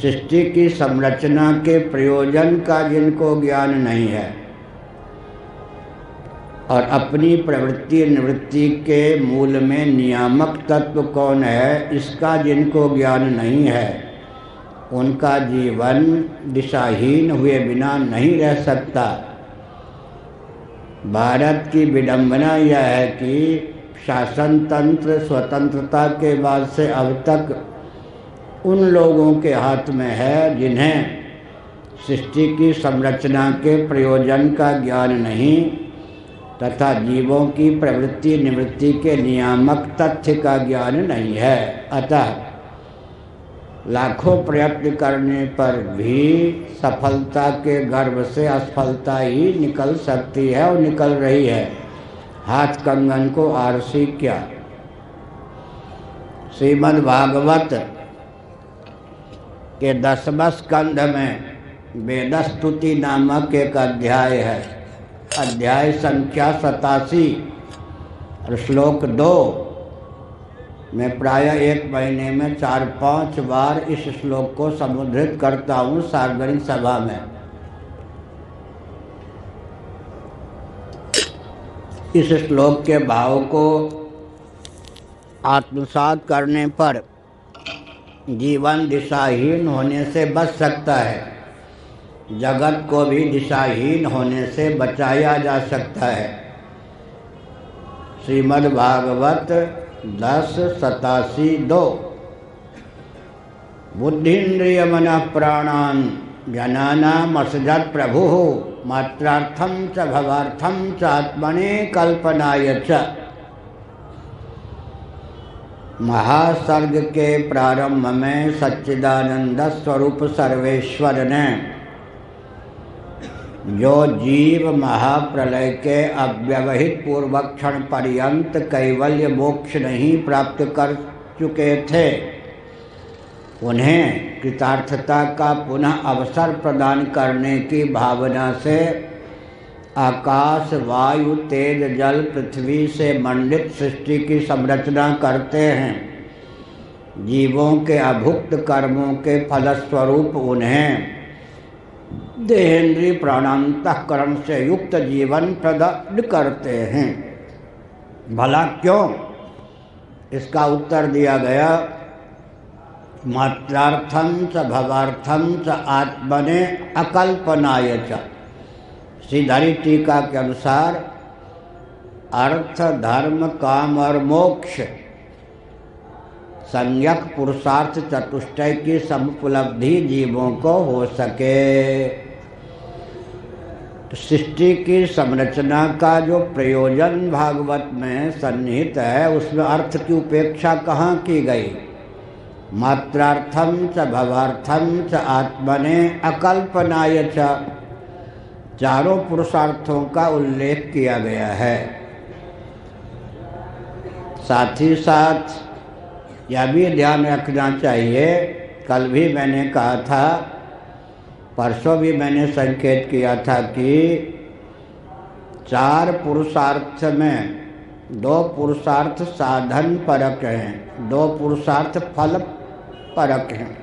सृष्टि की संरचना के प्रयोजन का जिनको ज्ञान नहीं है और अपनी प्रवृत्ति निवृत्ति के मूल में नियामक तत्व कौन है इसका जिनको ज्ञान नहीं है, उनका जीवन दिशाहीन हुए बिना नहीं रह सकता। भारत की विडंबना यह है कि शासन तंत्र स्वतंत्रता के बाद से अब तक उन लोगों के हाथ में है जिन्हें सृष्टि की संरचना के प्रयोजन का ज्ञान नहीं तथा जीवों की प्रवृत्ति निवृत्ति के नियामक तथ्य का ज्ञान नहीं है। अतः लाखों प्रयत्न करने पर भी सफलता के गर्भ से असफलता ही निकल सकती है और निकल रही है। हाथ कंगन को आरसी क्या। श्रीमद् भागवत के 10वें स्कंध में वेदस्तुति नामक एक अध्याय है। अध्याय संख्या 87 और श्लोक 2 मैं प्रायः एक महीने में 4-5 बार इस श्लोक को समुद्रित करता हूँ सार्वजनिक सभा में। इस श्लोक के भाव को आत्मसात करने पर जीवन दिशाहीन होने से बच सकता है, जगत को भी दिशाहीन होने से बचाया जा सकता है। श्रीमद् भागवत 10:87-2 बुद्धिन्द्रिय मनः प्राणान् जनानामसजत् प्रभुः मात्रार्थं च भवार्थं च आत्मने कल्पनाय च। महासर्ग के प्रारंभ में सच्चिदानंद स्वरूप सर्वेश्वर ने जो जीव महाप्रलय के अव्यवहित पूर्वक क्षण पर्यंत कैवल्य मोक्ष नहीं प्राप्त कर चुके थे, उन्हें कृतार्थता का पुनः अवसर प्रदान करने की भावना से आकाश वायु तेज जल पृथ्वी से मंडित सृष्टि की संरचना करते हैं। जीवों के अभुक्त कर्मों के फलस्वरूप उन्हें देहेंद्रिय प्राणांतःकरण से युक्त जीवन प्रदान करते हैं। भला क्यों? इसका उत्तर दिया गया मात्रार्थं च भवार्थं च आत्मने अकल्पनाय च। श्रीधरी टीका के अनुसार अर्थ धर्म काम और मोक्ष संयक पुरुषार्थ चतुष्टय की समुपलब्धि जीवों को हो सके। सृष्टि की संरचना का जो प्रयोजन भागवत में सन्निहित है उसमें अर्थ की उपेक्षा कहाँ की गई? मात्रार्थं च भवार्थं च आत्मने अकल्पनाय च, चारों पुरुषार्थों का उल्लेख किया गया है। साथ ही साथ यह भी ध्यान रखना चाहिए, कल भी मैंने कहा था, परसों भी मैंने संकेत किया था कि 4 पुरुषार्थ में 2 पुरुषार्थ साधन परक हैं, 2 पुरुषार्थ फल परक हैं।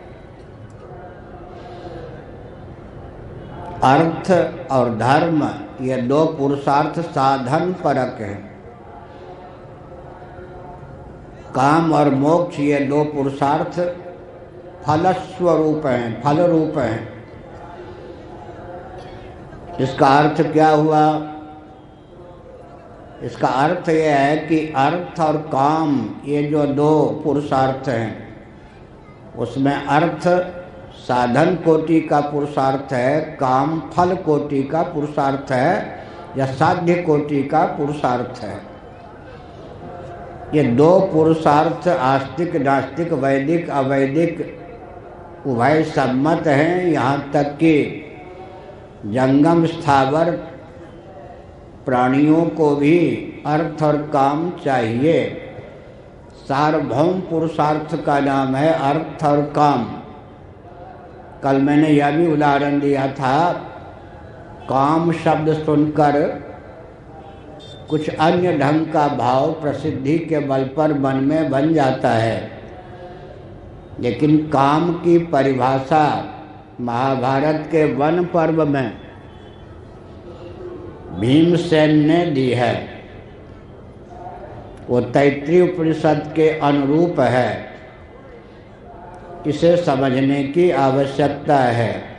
अर्थ और धर्म ये 2 पुरुषार्थ साधन परक हैं। काम और मोक्ष ये 2 पुरुषार्थ फलस्वरूप हैं, फल रूप हैं। इसका अर्थ क्या हुआ? इसका अर्थ यह है कि अर्थ और काम ये जो 2 पुरुषार्थ हैं उसमें अर्थ साधन कोटि का पुरुषार्थ है, काम फल कोटि का पुरुषार्थ है या साध्य कोटि का पुरुषार्थ है। ये 2 पुरुषार्थ आस्तिक नास्तिक वैदिक अवैदिक उभय सम्मत हैं। यहाँ तक कि जंगम स्थावर प्राणियों को भी अर्थ और काम चाहिए। सार्वभौम पुरुषार्थ का नाम है अर्थ और काम। कल मैंने यह भी उदाहरण दिया था, काम शब्द सुनकर कुछ अन्य ढंग का भाव प्रसिद्धि के बल पर मन में बन जाता है। लेकिन काम की परिभाषा महाभारत के वन पर्व में भीमसेन ने दी है। वो तैत्तिरीय उपनिषद के अनुरूप है। इसे समझने की आवश्यकता है।